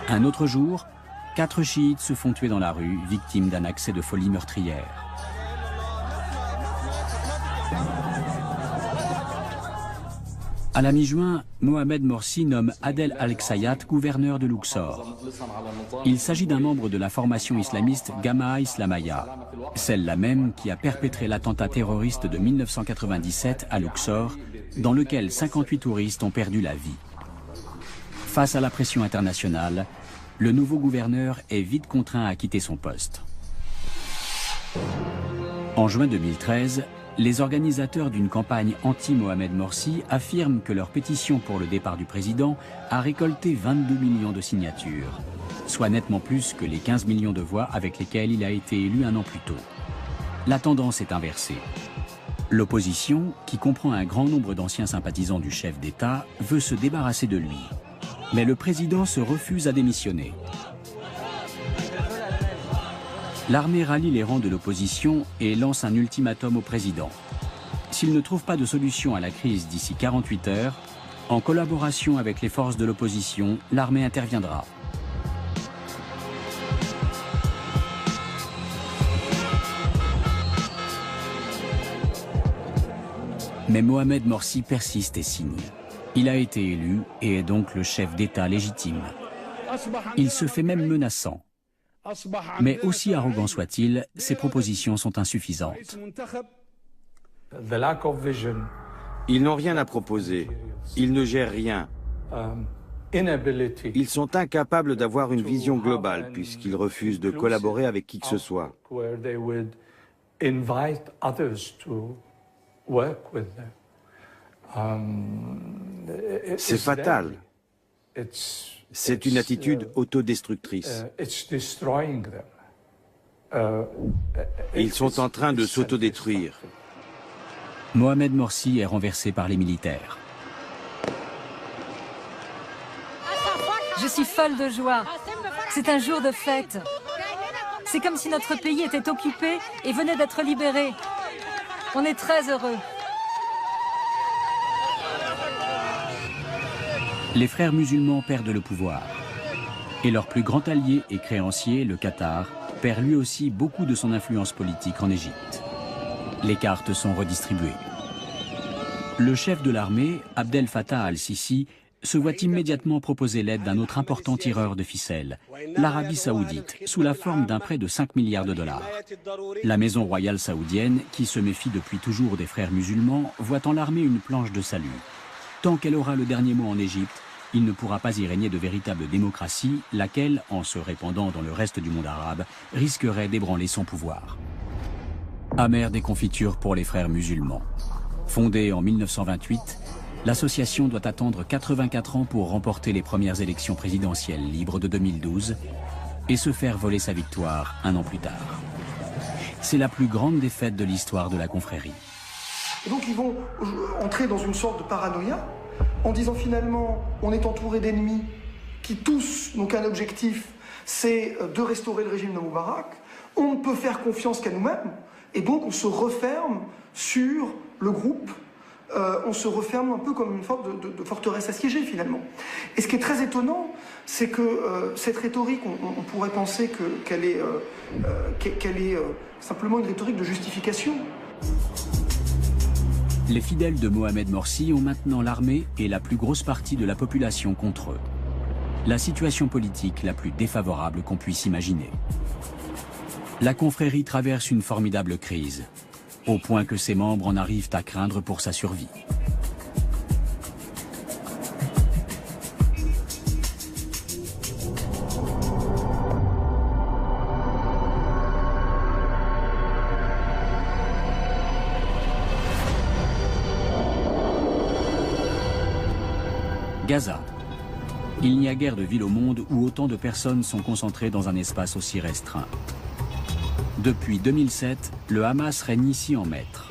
Un autre jour, 4 chiites se font tuer dans la rue, victimes d'un accès de folie meurtrière. À la mi-juin, Mohamed Morsi nomme Adel Al-Ksayat gouverneur de Luxor. Il s'agit d'un membre de la formation islamiste Jama'a Islamaya, celle-là même qui a perpétré l'attentat terroriste de 1997 à Luxor, dans lequel 58 touristes ont perdu la vie. Face à la pression internationale, le nouveau gouverneur est vite contraint à quitter son poste. En juin 2013, les organisateurs d'une campagne anti-Mohamed Morsi affirment que leur pétition pour le départ du président a récolté 22 millions de signatures, soit nettement plus que les 15 millions de voix avec lesquelles il a été élu un an plus tôt. La tendance est inversée. L'opposition, qui comprend un grand nombre d'anciens sympathisants du chef d'État, veut se débarrasser de lui. Mais le président se refuse à démissionner. L'armée rallie les rangs de l'opposition et lance un ultimatum au président. S'il ne trouve pas de solution à la crise d'ici 48 heures, en collaboration avec les forces de l'opposition, l'armée interviendra. Mais Mohamed Morsi persiste et signe. Il a été élu et est donc le chef d'État légitime. Il se fait même menaçant. Mais aussi arrogant soit-il, ses propositions sont insuffisantes. Ils n'ont rien à proposer. Ils ne gèrent rien. Ils sont incapables d'avoir une vision globale puisqu'ils refusent de collaborer avec qui que ce soit. C'est fatal. C'est une attitude autodestructrice. Ils sont en train de s'autodétruire. Mohamed Morsi est renversé par les militaires. Je suis folle de joie. C'est un jour de fête. C'est comme si notre pays était occupé et venait d'être libéré. On est très heureux. Les frères musulmans perdent le pouvoir. Et leur plus grand allié et créancier, le Qatar, perd lui aussi beaucoup de son influence politique en Égypte. Les cartes sont redistribuées. Le chef de l'armée, Abdel Fattah al-Sisi, se voit immédiatement proposer l'aide d'un autre important tireur de ficelles, l'Arabie saoudite, sous la forme d'un prêt de 5 milliards de dollars. La maison royale saoudienne, qui se méfie depuis toujours des frères musulmans, voit en l'armée une planche de salut. Tant qu'elle aura le dernier mot en Égypte, il ne pourra pas y régner de véritable démocratie, laquelle, en se répandant dans le reste du monde arabe, risquerait d'ébranler son pouvoir. Amère déconfiture pour les frères musulmans. Fondée en 1928, l'association doit attendre 84 ans pour remporter les premières élections présidentielles libres de 2012 et se faire voler sa victoire un an plus tard. C'est la plus grande défaite de l'histoire de la confrérie. Et donc ils vont entrer dans une sorte de paranoïa en disant finalement on est entouré d'ennemis qui tous n'ont qu'un objectif, c'est de restaurer le régime de Moubarak. on ne peut faire confiance qu'à nous-mêmes, et donc on se referme sur le groupe, on se referme un peu comme une sorte de forteresse assiégée finalement. Et ce qui est très étonnant, c'est que cette rhétorique, on pourrait penser qu'elle est simplement une rhétorique de justification. Les fidèles de Mohamed Morsi ont maintenant l'armée et la plus grosse partie de la population contre eux. La situation politique la plus défavorable qu'on puisse imaginer. La confrérie traverse une formidable crise, au point que ses membres en arrivent à craindre pour sa survie. Gaza. Il n'y a guère de ville au monde où autant de personnes sont concentrées dans un espace aussi restreint. Depuis 2007, le Hamas règne ici en maître.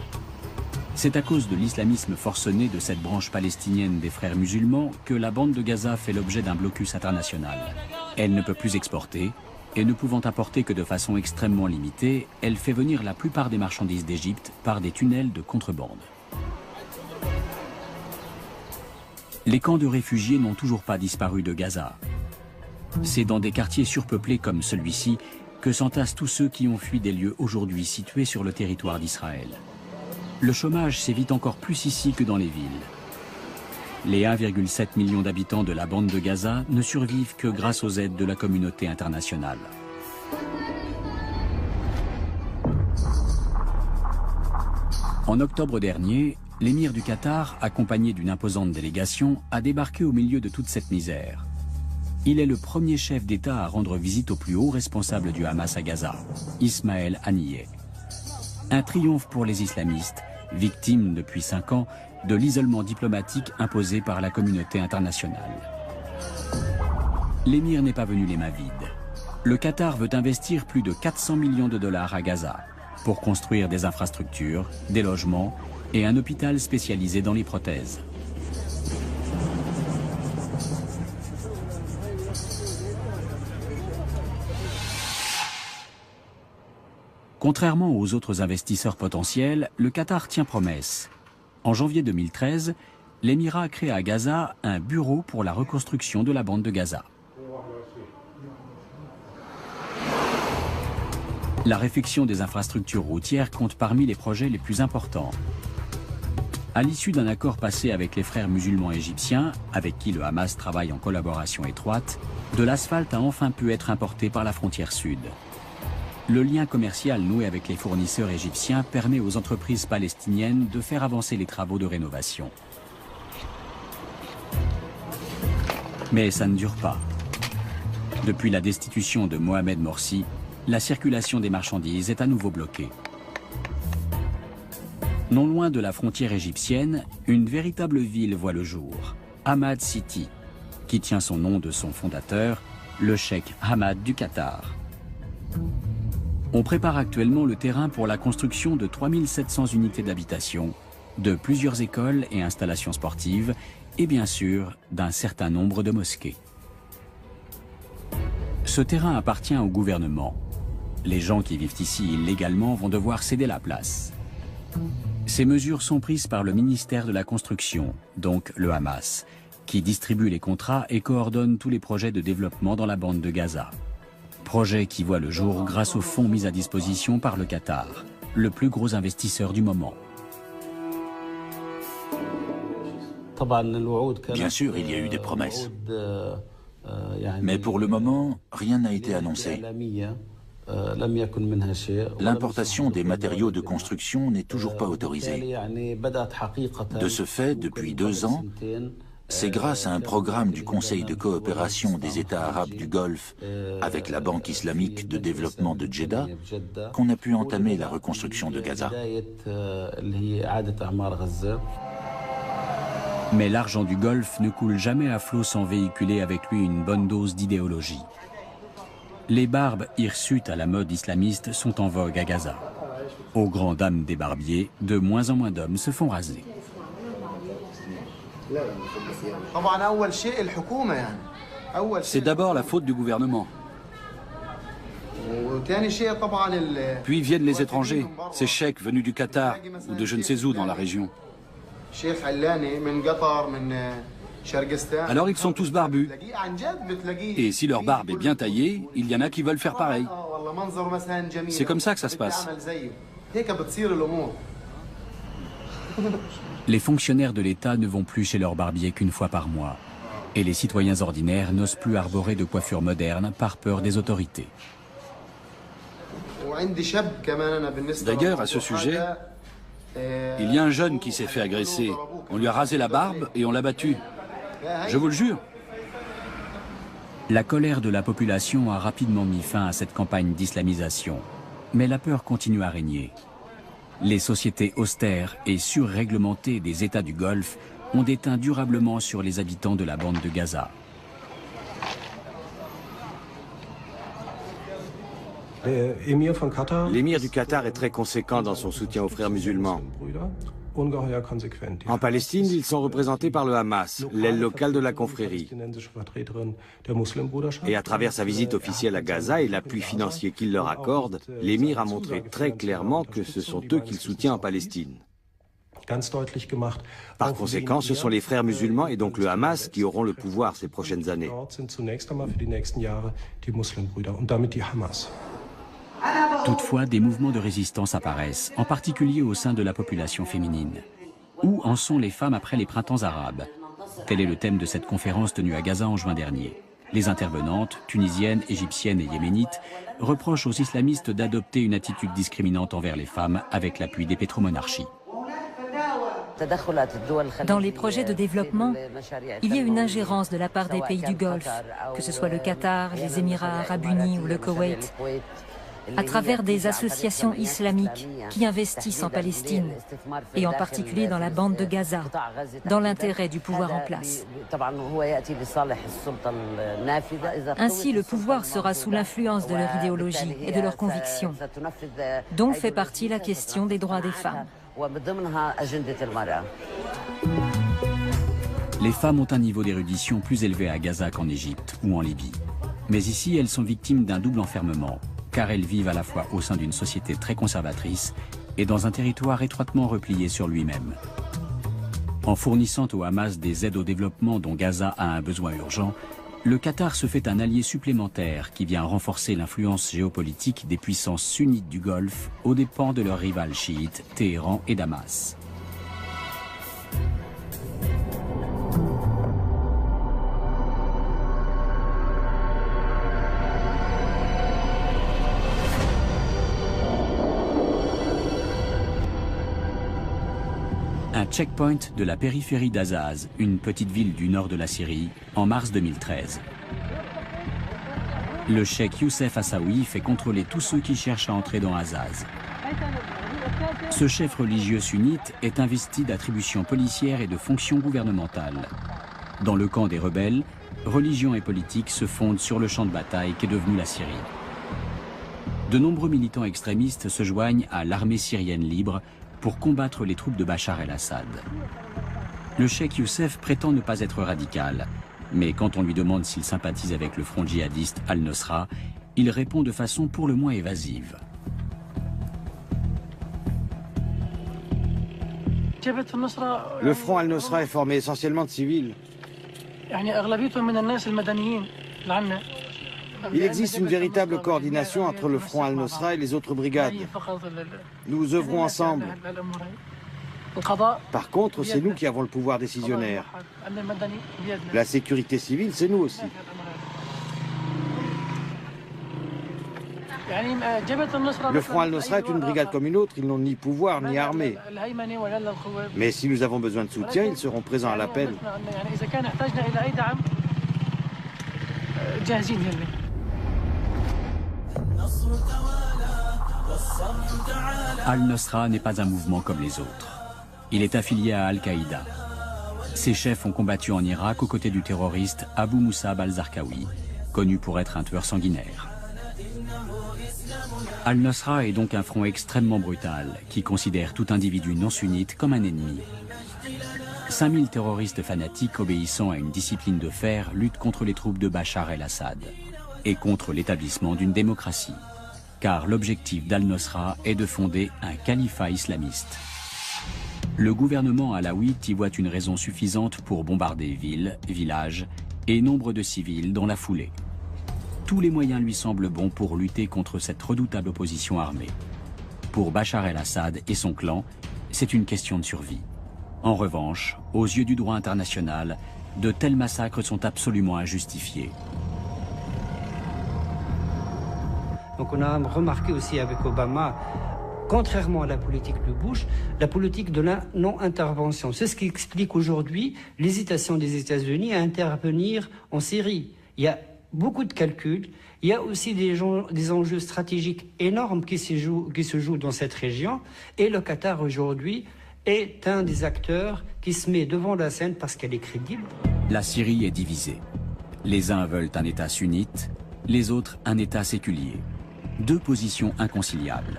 C'est à cause de l'islamisme forcené de cette branche palestinienne des frères musulmans que la bande de Gaza fait l'objet d'un blocus international. Elle ne peut plus exporter, et ne pouvant apporter que de façon extrêmement limitée, elle fait venir la plupart des marchandises d'Égypte par des tunnels de contrebande. Les camps de réfugiés n'ont toujours pas disparu de Gaza. C'est dans des quartiers surpeuplés comme celui-ci que s'entassent tous ceux qui ont fui des lieux aujourd'hui situés sur le territoire d'Israël. Le chômage sévit encore plus ici que dans les villes. Les 1,7 million d'habitants de la bande de Gaza ne survivent que grâce aux aides de la communauté internationale. En octobre dernier, l'émir du Qatar, accompagné d'une imposante délégation, a débarqué au milieu de toute cette misère. Il est le premier chef d'État à rendre visite au plus haut responsable du Hamas à Gaza, Ismaël Haniyeh. Un triomphe pour les islamistes, victimes depuis 5 ans de l'isolement diplomatique imposé par la communauté internationale. L'émir n'est pas venu les mains vides. Le Qatar veut investir plus de 400 millions de dollars à Gaza pour construire des infrastructures, des logements et un hôpital spécialisé dans les prothèses. Contrairement aux autres investisseurs potentiels, le Qatar tient promesse. En janvier 2013, l'émirat a créé à Gaza un bureau pour la reconstruction de la bande de Gaza. La réfection des infrastructures routières compte parmi les projets les plus importants. À l'issue d'un accord passé avec les frères musulmans égyptiens, avec qui le Hamas travaille en collaboration étroite, de l'asphalte a enfin pu être importé par la frontière sud. Le lien commercial noué avec les fournisseurs égyptiens permet aux entreprises palestiniennes de faire avancer les travaux de rénovation. Mais ça ne dure pas. Depuis la destitution de Mohamed Morsi, la circulation des marchandises est à nouveau bloquée. Non loin de la frontière égyptienne, une véritable ville voit le jour, Hamad City, qui tient son nom de son fondateur, le cheikh Hamad du Qatar. On prépare actuellement le terrain pour la construction de 3700 unités d'habitation, de plusieurs écoles et installations sportives, et bien sûr d'un certain nombre de mosquées. Ce terrain appartient au gouvernement. Les gens qui vivent ici illégalement vont devoir céder la place. Ces mesures sont prises par le ministère de la Construction, donc le Hamas, qui distribue les contrats et coordonne tous les projets de développement dans la bande de Gaza. Projet qui voit le jour grâce aux fonds mis à disposition par le Qatar, le plus gros investisseur du moment. Bien sûr, il y a eu des promesses. Mais pour le moment, rien n'a été annoncé. L'importation des matériaux de construction n'est toujours pas autorisée. De ce fait, depuis 2 ans, c'est grâce à un programme du Conseil de coopération des États arabes du Golfe avec la Banque islamique de développement de Jeddah qu'on a pu entamer la reconstruction de Gaza. Mais l'argent du Golfe ne coule jamais à flot sans véhiculer avec lui une bonne dose d'idéologie. Les barbes hirsutes à la mode islamiste sont en vogue à Gaza. Aux grandes dames des barbiers, de moins en moins d'hommes se font raser. C'est d'abord la faute du gouvernement. Puis viennent les étrangers, ces cheikhs venus du Qatar ou de je ne sais où dans la région. Alors ils sont tous barbus. Et si leur barbe est bien taillée, il y en a qui veulent faire pareil. C'est comme ça que ça se passe. Les fonctionnaires de l'État ne vont plus chez leur barbier qu'une fois par mois. Et les citoyens ordinaires n'osent plus arborer de coiffure moderne par peur des autorités. D'ailleurs, à ce sujet, il y a un jeune qui s'est fait agresser. On lui a rasé la barbe et on l'a battu. Je vous le jure. La colère de la population a rapidement mis fin à cette campagne d'islamisation. Mais la peur continue à régner. Les sociétés austères et surréglementées des États du Golfe ont déteint durablement sur les habitants de la bande de Gaza. L'émir du Qatar est très conséquent dans son soutien aux frères musulmans. En Palestine, ils sont représentés par le Hamas, l'aile locale de la confrérie. Et à travers sa visite officielle à Gaza et l'appui financier qu'il leur accorde, l'émir a montré très clairement que ce sont eux qu'il soutient en Palestine. Par conséquent, ce sont les frères musulmans et donc le Hamas qui auront le pouvoir ces prochaines années. Toutefois, des mouvements de résistance apparaissent, en particulier au sein de la population féminine. Où en sont les femmes après les printemps arabes? Tel est le thème de cette conférence tenue à Gaza en juin dernier. Les intervenantes, tunisiennes, égyptiennes et yéménites, reprochent aux islamistes d'adopter une attitude discriminante envers les femmes avec l'appui des pétromonarchies. Dans les projets de développement, il y a une ingérence de la part des pays du Golfe, que ce soit le Qatar, les Émirats arabes unis ou le Koweït, à travers des associations islamiques qui investissent en Palestine, et en particulier dans la bande de Gaza, dans l'intérêt du pouvoir en place. Ainsi, le pouvoir sera sous l'influence de leur idéologie et de leurs convictions, dont fait partie la question des droits des femmes. Les femmes ont un niveau d'érudition plus élevé à Gaza qu'en Égypte ou en Libye. Mais ici, elles sont victimes d'un double enfermement, car elles vivent à la fois au sein d'une société très conservatrice et dans un territoire étroitement replié sur lui-même. En fournissant au Hamas des aides au développement dont Gaza a un besoin urgent, le Qatar se fait un allié supplémentaire qui vient renforcer l'influence géopolitique des puissances sunnites du Golfe aux dépens de leurs rivales chiites, Téhéran et Damas. Un checkpoint de la périphérie d'Azaz, une petite ville du nord de la Syrie, en mars 2013. Le cheikh Youssef Assaoui fait contrôler tous ceux qui cherchent à entrer dans Azaz. Ce chef religieux sunnite est investi d'attributions policières et de fonctions gouvernementales. Dans le camp des rebelles, religion et politique se fondent sur le champ de bataille qu'est devenu la Syrie. De nombreux militants extrémistes se joignent à l'armée syrienne libre pour combattre les troupes de Bachar el-Assad. Le cheikh Youssef prétend ne pas être radical, mais quand on lui demande s'il sympathise avec le front djihadiste Al-Nosra, il répond de façon pour le moins évasive. Le front Al-Nosra est formé essentiellement de civils. Il existe une véritable coordination entre le front Al-Nosra et les autres brigades. Nous œuvrons ensemble. Par contre, c'est nous qui avons le pouvoir décisionnaire. La sécurité civile, c'est nous aussi. Le front Al-Nosra est une brigade comme une autre, ils n'ont ni pouvoir ni armée. Mais si nous avons besoin de soutien, ils seront présents à l'appel. Al-Nosra n'est pas un mouvement comme les autres. Il est affilié à Al-Qaïda. Ses chefs ont combattu en Irak aux côtés du terroriste Abu Musab al-Zarqawi, connu pour être un tueur sanguinaire. Al-Nosra est donc un front extrêmement brutal qui considère tout individu non sunnite comme un ennemi. 5000 terroristes fanatiques obéissant à une discipline de fer luttent contre les troupes de Bachar el-Assad et contre l'établissement d'une démocratie. car l'objectif d'Al-Nosra est de fonder un califat islamiste. Le gouvernement alaouite y voit une raison suffisante pour bombarder villes, villages et nombre de civils dans la foulée. Tous les moyens lui semblent bons pour lutter contre cette redoutable opposition armée. Pour Bachar el-Assad et son clan, c'est une question de survie. En revanche, aux yeux du droit international, de tels massacres sont absolument injustifiés. Donc on a remarqué aussi avec Obama, contrairement à la politique de Bush, la politique de la non-intervention. C'est ce qui explique aujourd'hui l'hésitation des États-Unis à intervenir en Syrie. Il y a beaucoup de calculs, il y a aussi des enjeux stratégiques énormes qui se jouent dans cette région. Et le Qatar aujourd'hui est un des acteurs qui se met devant la scène parce qu'elle est crédible. La Syrie est divisée. Les uns veulent un État sunnite, les autres un État séculier. Deux positions inconciliables.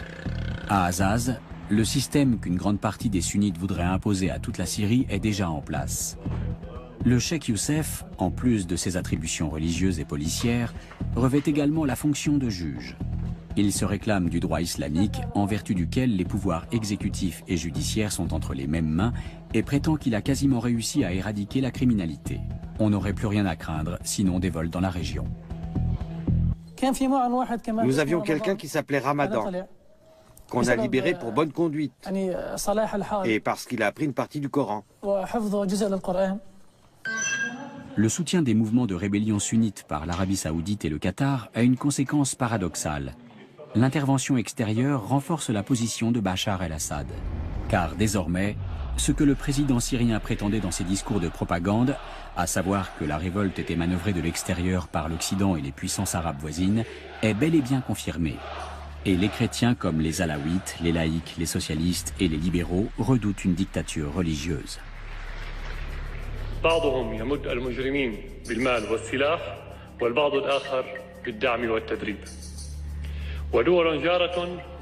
À Azaz, le système qu'une grande partie des sunnites voudraient imposer à toute la Syrie est déjà en place. Le cheikh Youssef, en plus de ses attributions religieuses et policières, revêt également la fonction de juge. Il se réclame du droit islamique en vertu duquel les pouvoirs exécutifs et judiciaires sont entre les mêmes mains et prétend qu'il a quasiment réussi à éradiquer la criminalité. On n'aurait plus rien à craindre, sinon des vols dans la région. Nous avions quelqu'un qui s'appelait Ramadan, qu'on a libéré pour bonne conduite et parce qu'il a appris une partie du Coran. Le soutien des mouvements de rébellion sunnites par l'Arabie saoudite et le Qatar a une conséquence paradoxale. L'intervention extérieure renforce la position de Bachar el-Assad. Car désormais, ce que le président syrien prétendait dans ses discours de propagande, à savoir que la révolte était manœuvrée de l'extérieur par l'Occident et les puissances arabes voisines, est bel et bien confirmé. Et les chrétiens comme les alaouites, les laïcs, les socialistes et les libéraux redoutent une dictature religieuse. بعضهم يمد المجرمين بالمال والسلاح والبعض الآخر بالدعم والتدريب ودول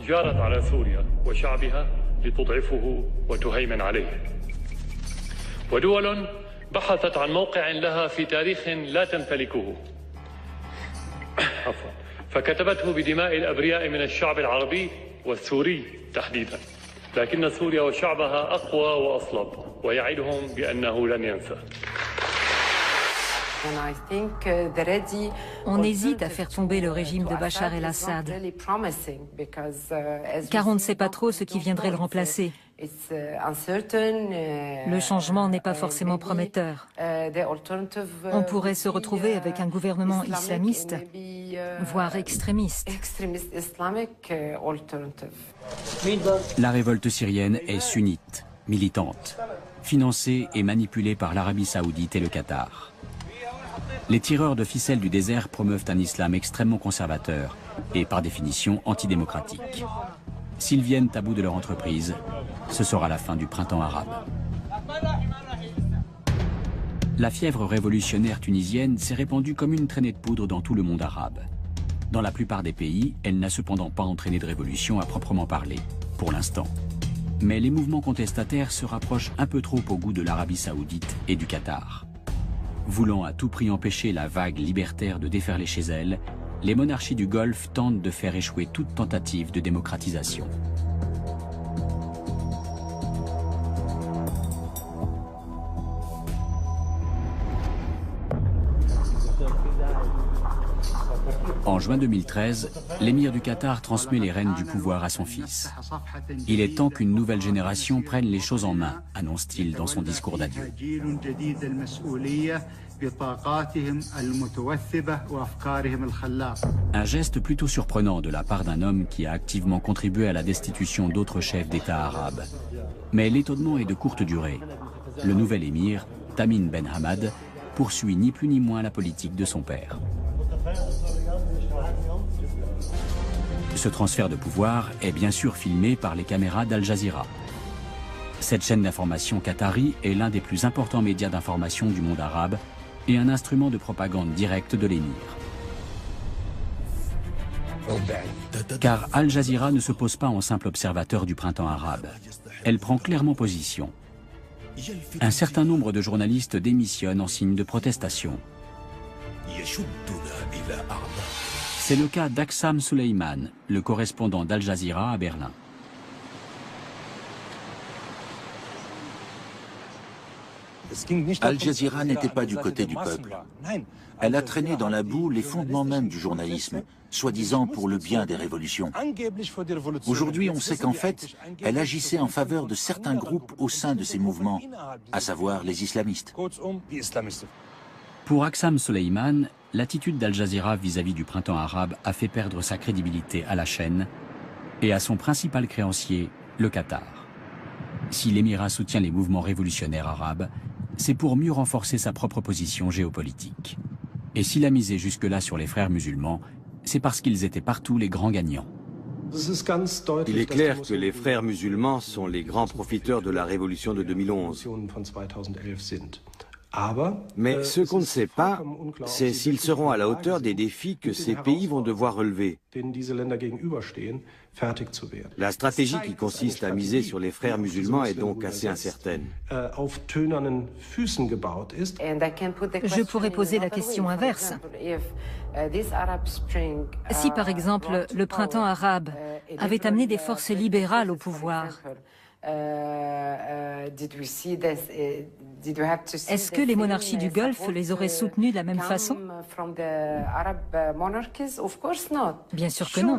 جارت على سوريا وشعبها لتضعفه وتهيمن عليه ودول بحثت عن موقع لها في تاريخ لا تمتلكه عفوا فكتبته بدماء الأبرياء من الشعب العربي والسوري تحديدا لكن سوريا وشعبها أقوى وأصلب ويعدهم بأنه لن ينسى. On hésite à faire tomber le régime de Bachar el-Assad, car on ne sait pas trop ce qui viendrait le remplacer. Le changement n'est pas forcément prometteur. On pourrait se retrouver avec un gouvernement islamiste, voire extrémiste. La révolte syrienne est sunnite, militante, financée et manipulée par l'Arabie saoudite et le Qatar. Les tireurs de ficelles du désert promeuvent un islam extrêmement conservateur et par définition antidémocratique. S'ils viennent à bout de leur entreprise, ce sera la fin du printemps arabe. La fièvre révolutionnaire tunisienne s'est répandue comme une traînée de poudre dans tout le monde arabe. Dans la plupart des pays, elle n'a cependant pas entraîné de révolution à proprement parler, pour l'instant. Mais les mouvements contestataires se rapprochent un peu trop au goût de l'Arabie saoudite et du Qatar. Voulant à tout prix empêcher la vague libertaire de déferler chez elles, les monarchies du Golfe tentent de faire échouer toute tentative de démocratisation. En juin 2013, l'émir du Qatar transmet les rênes du pouvoir à son fils. Il est temps qu'une nouvelle génération prenne les choses en main, annonce-t-il dans son discours d'adieu. Un geste plutôt surprenant de la part d'un homme qui a activement contribué à la destitution d'autres chefs d'État arabes. Mais l'étonnement est de courte durée. Le nouvel émir, Tamim Ben Hamad, poursuit ni plus ni moins la politique de son père. Ce transfert de pouvoir est bien sûr filmé par les caméras d'Al Jazeera. Cette chaîne d'information qatari est l'un des plus importants médias d'information du monde arabe et un instrument de propagande directe de l'émir. Car Al Jazeera ne se pose pas en simple observateur du printemps arabe. Elle prend clairement position. Un certain nombre de journalistes démissionnent en signe de protestation. C'est le cas d'Aksam Suleiman, le correspondant d'Al Jazeera à Berlin. Al Jazeera n'était pas du côté du peuple. Elle a traîné dans la boue les fondements même du journalisme, soi-disant pour le bien des révolutions. Aujourd'hui, on sait qu'en fait, elle agissait en faveur de certains groupes au sein de ces mouvements, à savoir les islamistes. Pour Aksam Suleiman, l'attitude d'Al Jazeera vis-à-vis du printemps arabe a fait perdre sa crédibilité à la chaîne et à son principal créancier, le Qatar. Si l'Émirat soutient les mouvements révolutionnaires arabes, c'est pour mieux renforcer sa propre position géopolitique. Et s'il a misé jusque-là sur les frères musulmans, c'est parce qu'ils étaient partout les grands gagnants. Il est clair que les frères musulmans sont les grands profiteurs de la révolution de 2011. Mais ce qu'on ne sait pas, c'est s'ils seront à la hauteur des défis que ces pays vont devoir relever. La stratégie qui consiste à miser sur les frères musulmans est donc assez incertaine. Je pourrais poser la question inverse. Si par exemple le printemps arabe avait amené des forces libérales au pouvoir, est-ce que les monarchies du Golfe les auraient soutenues de la même façon? Bien sûr que non.